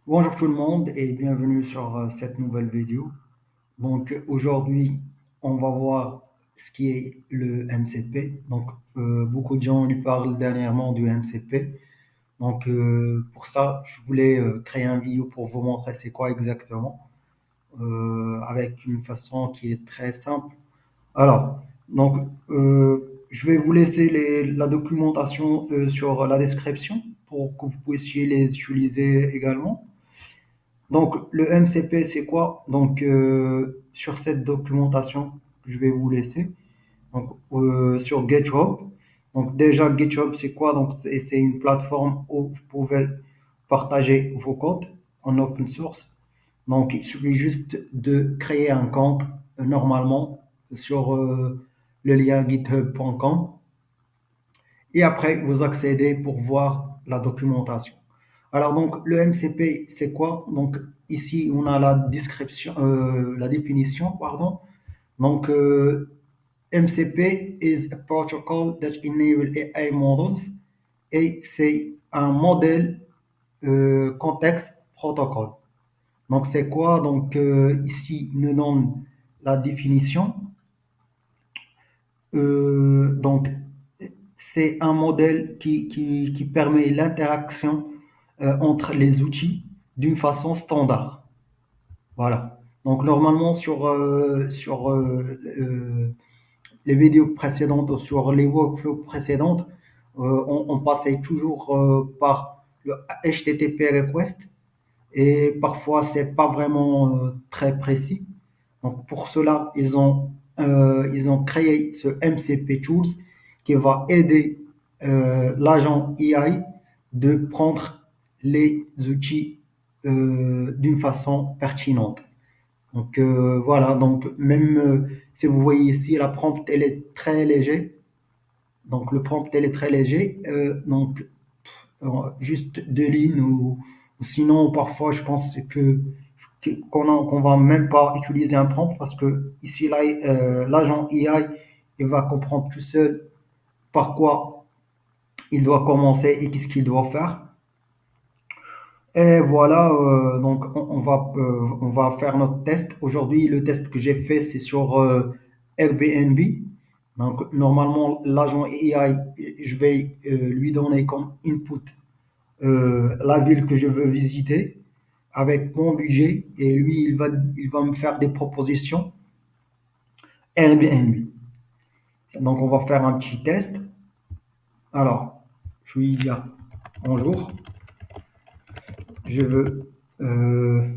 Bonjour tout le monde et bienvenue sur cette nouvelle vidéo. Aujourd'hui, on va voir ce qui est le MCP. Beaucoup de gens lui parlent dernièrement du MCP. Pour ça, je voulais créer une vidéo pour vous montrer c'est quoi exactement, avec une façon qui est très simple. Alors, je vais vous laisser la documentation sur la description pour que vous puissiez les utiliser également. Donc, le MCP, c'est quoi? Sur cette documentation, je vais vous laisser. Sur GitHub. Donc, déjà, GitHub, c'est quoi? C'est une plateforme où vous pouvez partager vos codes en open source. Donc, il suffit juste de créer un compte normalement sur le lien github.com et après vous accédez pour voir la documentation. Le MCP, c'est quoi? Donc, ici, on a la définition, pardon. MCP is a protocol that enable AI models et c'est un modèle contexte protocole. Donc, c'est quoi? Ici, il nous donne la définition. Euh, donc, c'est un modèle qui permet l'interaction entre les outils d'une façon standard. Voilà. Donc, normalement, sur les vidéos précédentes ou sur les workflows précédentes, on passait toujours par le HTTP request et parfois, c'est pas vraiment très précis. Donc, pour cela, ils ont créé ce MCP Tools qui va aider l'agent AI de prendre les outils d'une façon pertinente. Voilà, donc même si vous voyez ici, la prompt, elle est très léger. Donc, le prompt, elle est très léger. Juste deux lignes ou sinon, parfois, je pense qu'on va même pas utiliser un prompt parce que ici, là, l'agent AI, il va comprendre tout seul par quoi il doit commencer et qu'est-ce qu'il doit faire. Et voilà, on va faire notre test. Aujourd'hui, le test que j'ai fait, c'est sur Airbnb. Donc, normalement, l'agent AI, je vais lui donner comme input la ville que je veux visiter avec mon budget et lui, il va me faire des propositions Airbnb. Donc, on va faire un petit test. Alors, je lui dis bonjour, je veux, euh,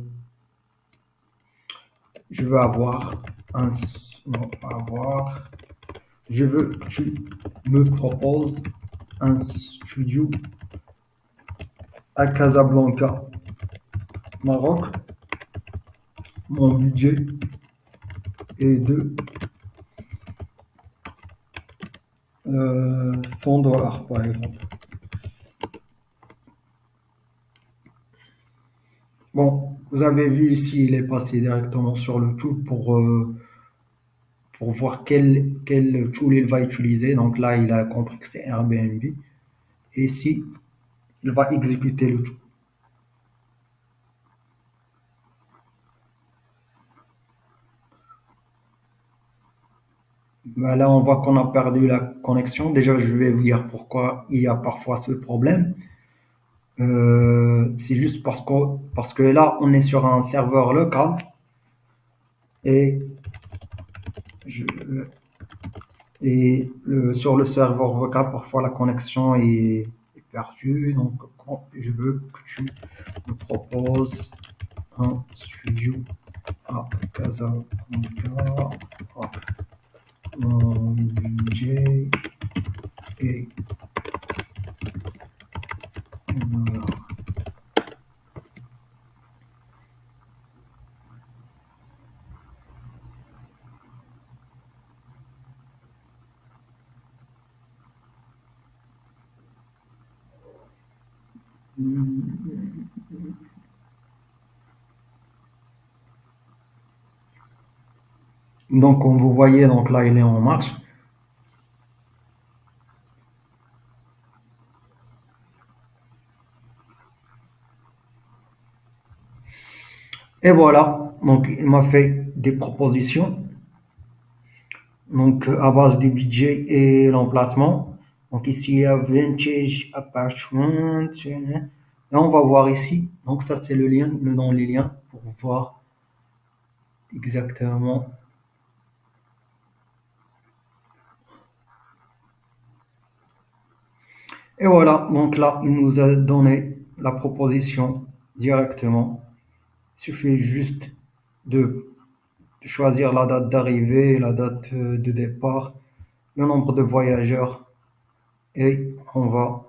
je veux avoir un, non, pas avoir, je veux que tu me proposes un studio à Casablanca, Maroc. Mon budget est de $100 par exemple. Bon, vous avez vu ici, il est passé directement sur le tool pour voir quel tool il va utiliser. Donc là, il a compris que c'est Airbnb. Et ici, il va exécuter le tool. Ben là, on voit qu'on a perdu la connexion. Déjà, je vais vous dire pourquoi il y a parfois ce problème. C'est juste parce que là, on est sur un serveur local et, je, sur le serveur local, parfois la connexion est perdue. Donc, quand je veux que tu me proposes un studio à Casablanca. Mon budget est donc, comme vous voyez, donc là, il est en marche. Et voilà, donc il m'a fait des propositions, donc à base du budget et l'emplacement. Donc ici, il y a Vintage Apartment. Et on va voir ici. Donc ça, c'est le lien, le dans les liens pour voir exactement. Et voilà, donc là, il nous a donné la proposition directement. Il suffit juste de choisir la date d'arrivée, la date de départ, le nombre de voyageurs et on va,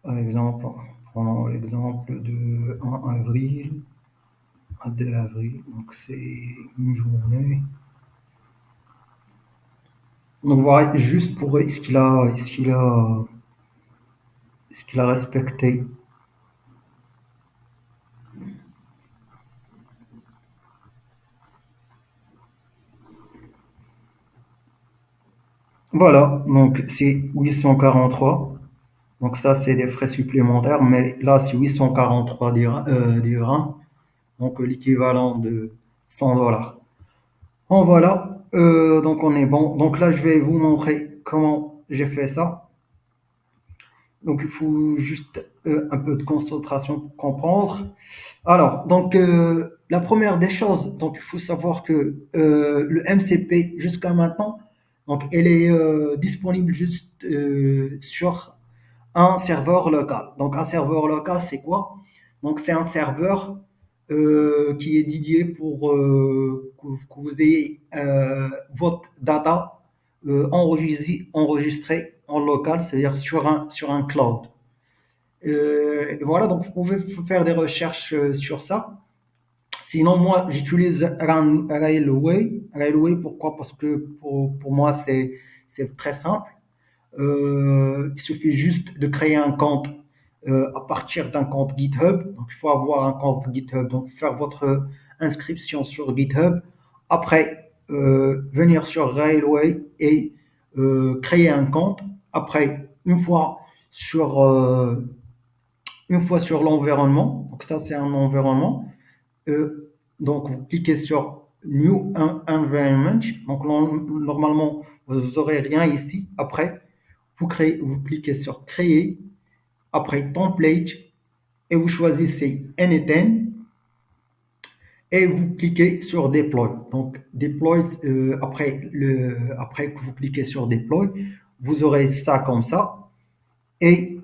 par exemple, prenons l'exemple de 1 avril à 2 avril, donc c'est une journée. Donc voilà, juste pour est-ce qu'il a respecté. Voilà, donc c'est 843. Donc ça, c'est des frais supplémentaires, mais là, c'est 843 dirhams, donc l'équivalent de 100 dollars. Bon, voilà, donc on est bon. Donc là, je vais vous montrer comment j'ai fait ça. Donc il faut juste un peu de concentration pour comprendre. Alors, donc la première des choses, donc il faut savoir que le MCP jusqu'à maintenant, donc elle est disponible juste sur un serveur local. Donc un serveur local, c'est quoi? Donc c'est un serveur qui est dédié pour que vous ayez votre data enregistrée en local, c'est-à-dire sur un cloud. Et voilà, donc vous pouvez faire des recherches sur ça. Sinon, moi, j'utilise Railway. Railway, pourquoi? Parce que pour moi, c'est très simple. Il suffit juste de créer un compte à partir d'un compte GitHub. Donc, il faut avoir un compte GitHub. Donc, faire votre inscription sur GitHub. Après, venir sur Railway et créer un compte. Après, sur, une fois sur l'environnement, donc ça, c'est un environnement. Donc, vous cliquez sur New Environment. Donc, normalement, vous n'aurez rien ici. Après, vous cliquez sur Créer, après Template, et vous choisissez Anything, et vous cliquez sur Deploy. Donc, Deploy, après que vous cliquez sur Deploy, vous aurez ça comme ça. Et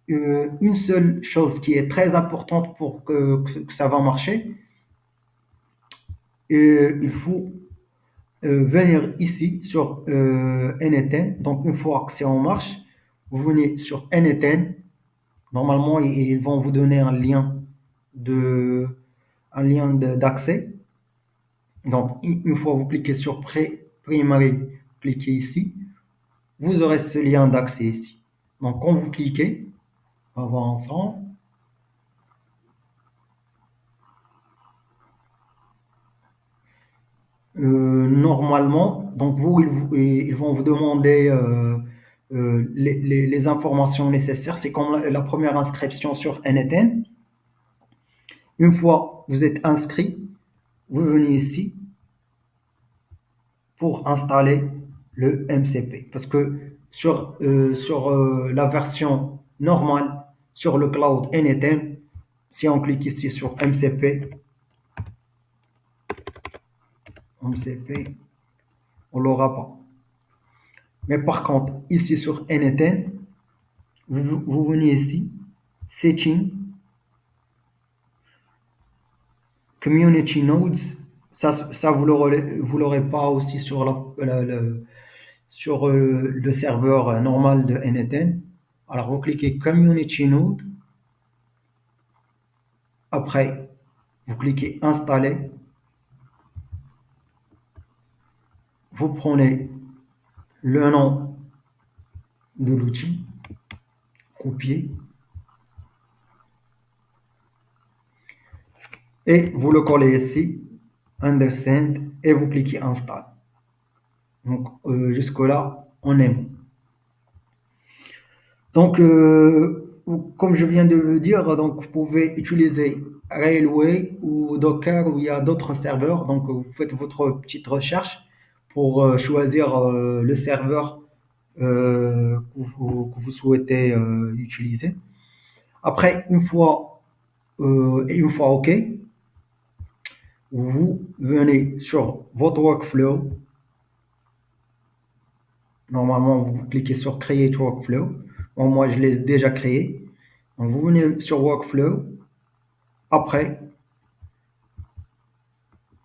une seule chose qui est très importante pour que ça va marcher, il faut venir ici sur Anything. Donc, une fois que c'est en marche, vous venez sur Anything. Normalement, ils vont vous donner de, un lien d'accès. Donc, une fois que vous cliquez sur Primary, cliquez ici, vous aurez ce lien d'accès ici. Donc, quand vous cliquez, on va voir ensemble. Normalement, donc ils vont vous demander les informations nécessaires. C'est comme la première inscription sur NTN. Une fois vous êtes inscrit, vous venez ici pour installer le MCP. Parce que sur la version normale, sur le cloud NTN, si on clique ici sur MCP, on ne l'aura pas. Mais par contre, ici sur NTN, vous venez ici, Setting, Community Nodes. Ça vous l'aurez pas aussi sur sur le serveur normal de NTN. Alors, vous cliquez Community Node. Après, vous cliquez Installer. Vous prenez le nom de l'outil, copier, et vous le collez ici, Understand, et vous cliquez Install. Donc, jusque-là, on est bon. Donc, comme je viens de le dire, donc vous pouvez utiliser Railway ou Docker où il y a d'autres serveurs. Donc, vous faites votre petite recherche pour choisir le serveur que vous souhaitez utiliser. Après, une fois OK, vous venez sur votre workflow. Normalement, vous cliquez sur Create Workflow. Bon, moi, je l'ai déjà créé. Donc, vous venez sur Workflow. Après,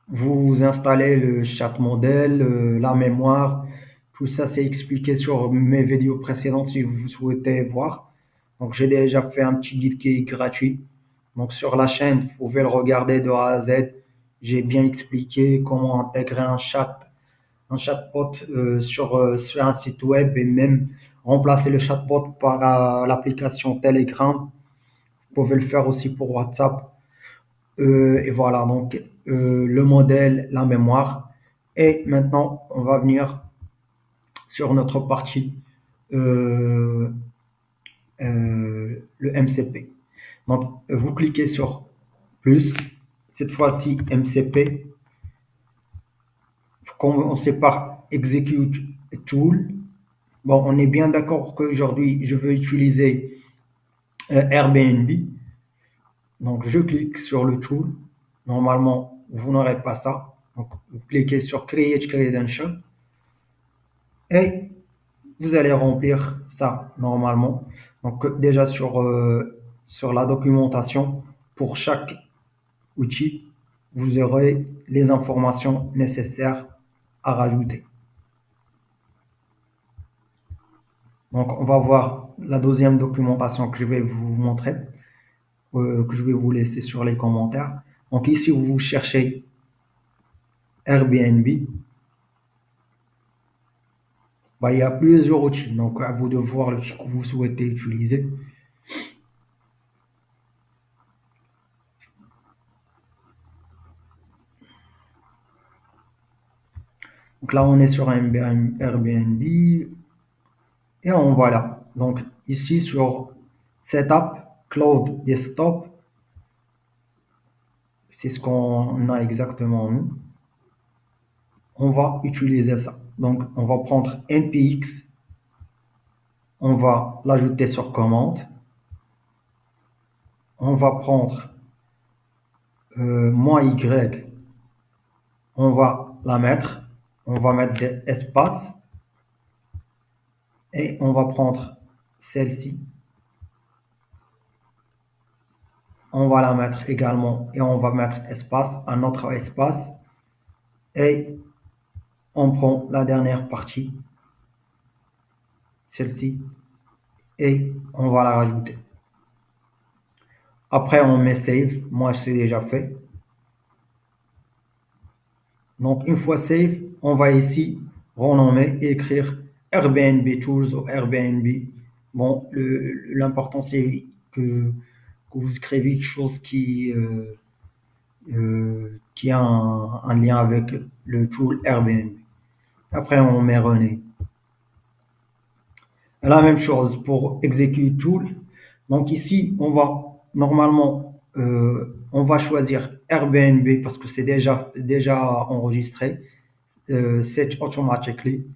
vous installez le chat modèle, la mémoire. Tout ça, c'est expliqué sur mes vidéos précédentes si vous souhaitez voir. Donc, j'ai déjà fait un petit guide qui est gratuit. Donc, sur la chaîne, vous pouvez le regarder de A à Z. J'ai bien expliqué comment intégrer un chatbot sur un site web et même remplacer le chatbot par l'application Telegram. Vous pouvez le faire aussi pour WhatsApp. Et voilà, donc le modèle, la mémoire. Et maintenant, on va venir sur notre partie, euh, le MCP. Donc, vous cliquez sur plus, cette fois-ci MCP. On sépare Execute Tool. Bon, on est bien d'accord qu'aujourd'hui, je veux utiliser Airbnb. Donc, je clique sur le tool. Normalement, vous n'aurez pas ça. Donc, vous cliquez sur Create Credential et vous allez remplir ça normalement. Donc, déjà sur la documentation, pour chaque outil, vous aurez les informations nécessaires à rajouter. Donc, on va voir la deuxième documentation que je vais vous montrer, que je vais vous laisser sur les commentaires. Donc, ici, vous cherchez Airbnb. Bah, il y a plusieurs outils, donc à vous de voir l'outil que vous souhaitez utiliser. Donc là, on est sur un Airbnb et on va là. Donc ici sur Setup Cloud Desktop, c'est ce qu'on a exactement nous. On va utiliser ça. Donc on va prendre npx, on va l'ajouter sur commande. On va prendre -y, on va la mettre. On va mettre des espaces et on va prendre celle-ci. On va la mettre également et on va mettre espace, un autre espace et on prend la dernière partie, celle-ci, et on va la rajouter. Après, on met save. Moi, c'est déjà fait. Donc, une fois save, on va ici renommer et écrire Airbnb Tools ou Airbnb. Bon, l'important, c'est que vous écrivez quelque chose qui a un lien avec le tool Airbnb. Après, on met René. La même chose pour Execute Tool. Donc ici, on va normalement, on va choisir Airbnb parce que c'est déjà enregistré. Set automatically.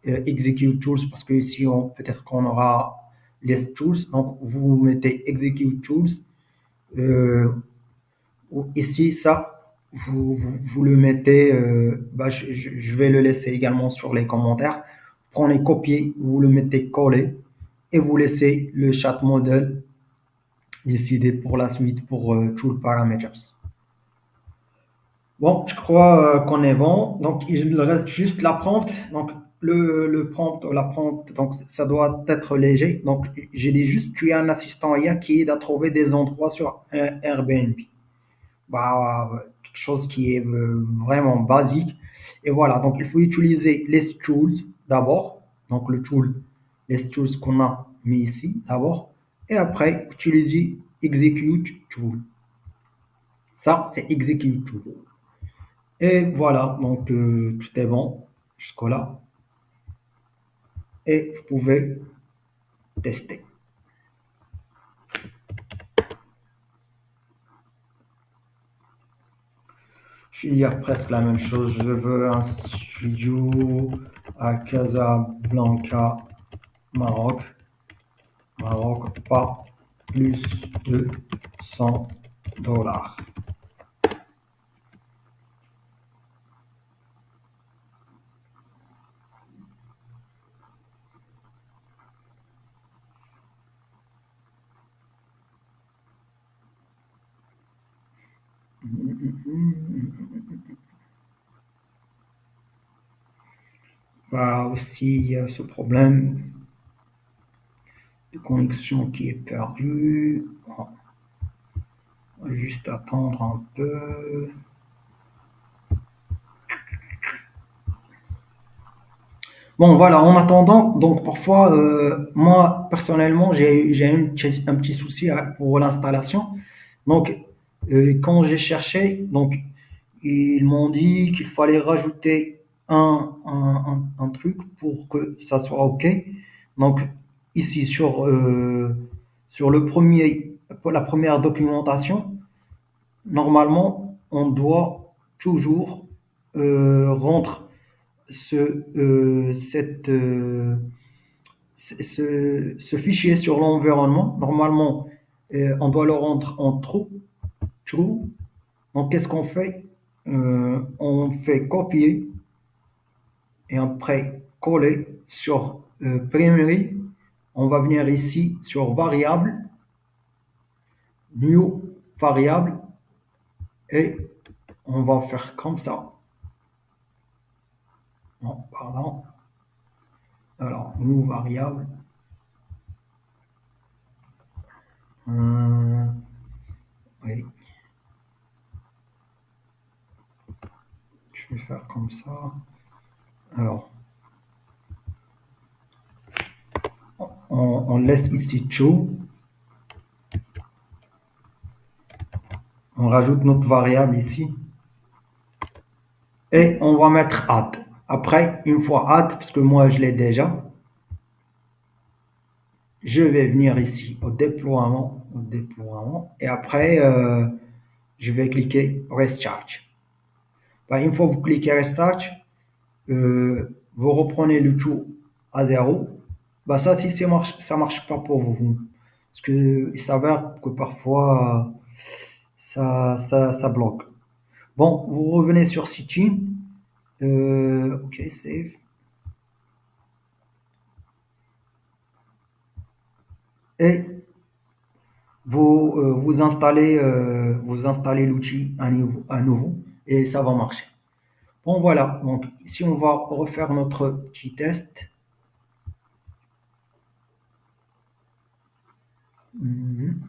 Execute Tools parce que ici, peut-être qu'on aura les tools. Donc vous mettez Execute Tools. Euh, Ici, ça, vous le mettez, bah, je vais le laisser également sur les commentaires. Prenez copier, vous le mettez collé et vous laissez le chat model décider pour la suite pour Tool Parameters. Bon, je crois qu'on est bon. Donc, il reste juste la prompt. Donc, le prompt ou la prompt, donc ça doit être léger. Donc, j'ai dit juste, tu es un assistant IA qui aide à trouver des endroits sur Airbnb. Bah, quelque chose qui est vraiment basique. Et voilà, donc il faut utiliser les tools d'abord. Donc le tool, les tools qu'on a mis ici d'abord. Et après, utiliser execute tool. Ça, c'est execute tool. Et voilà, donc tout est bon jusqu'au-là. Et vous pouvez tester. Je vais dire presque la même chose. Je veux un studio à Casablanca, Maroc. Maroc, pas plus de 100 $. Voilà aussi, il y a ce problème de connexion qui est perdu. Bon, on va juste attendre un peu. Bon, voilà, en attendant, donc parfois, moi, personnellement, j'ai un petit souci pour l'installation. Donc, quand j'ai cherché, donc, ils m'ont dit qu'il fallait rajouter un truc pour que ça soit OK. Donc, ici, sur pour la première documentation, normalement, on doit toujours rendre ce, cette, ce fichier sur l'environnement. Normalement, on doit le rendre en true. Donc, qu'est-ce qu'on fait? On fait copier et après coller sur primary. On va venir ici sur variable, new variable et on va faire comme ça. Non, pardon. Alors, new variable. Euh, oui, je vais faire comme ça. Alors, on laisse ici true. On rajoute notre variable ici. Et on va mettre add. Après, une fois add, parce que moi je l'ai déjà, je vais venir ici au déploiement, et après, je vais cliquer Restart. Ben, une fois que vous cliquez Restart, vous reprenez le tout à zéro. Ben, ça, si ça marche pas pour vous, parce que il s'avère que parfois ça bloque. Bon, vous revenez sur Setting, ok, save, et vous installez l'outil à nouveau et ça va marcher. Bon, voilà. Donc, ici, on va refaire notre petit test. Mhm.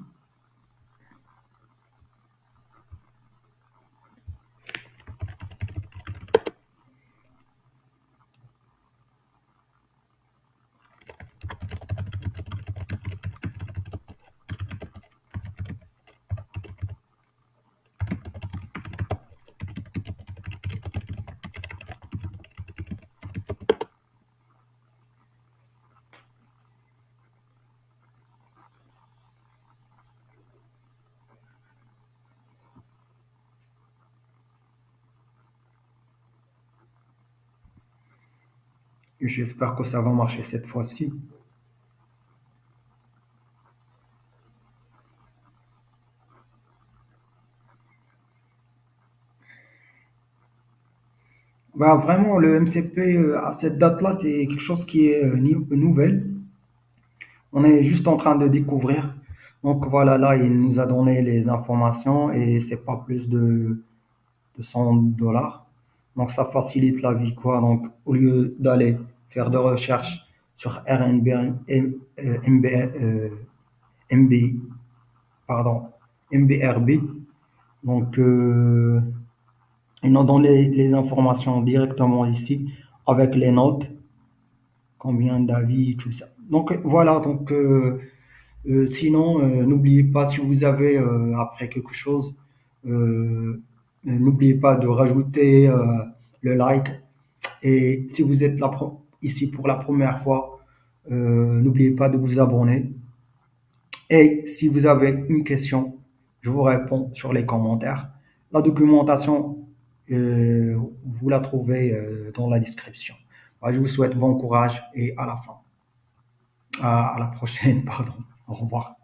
J'espère que ça va marcher cette fois-ci. Bah, vraiment, le MCP à cette date-là, c'est quelque chose qui est nouvelle. On est juste en train de découvrir. Donc voilà, là, il nous a donné les informations et c'est pas plus de 100 $. Donc ça facilite la vie, quoi. Donc au lieu d'aller faire de recherches sur RNB, MB, MB, pardon, MBRB, donc ils nous donnent les informations directement ici avec les notes, combien d'avis, tout ça. Donc voilà, donc sinon, n'oubliez pas si vous avez après quelque chose, n'oubliez pas de rajouter le like. Et si vous êtes ici pour la première fois, n'oubliez pas de vous abonner. Et si vous avez une question, je vous réponds sur les commentaires. La documentation vous la trouvez dans la description. Bah, je vous souhaite bon courage et à la fin. À la prochaine, pardon. Au revoir.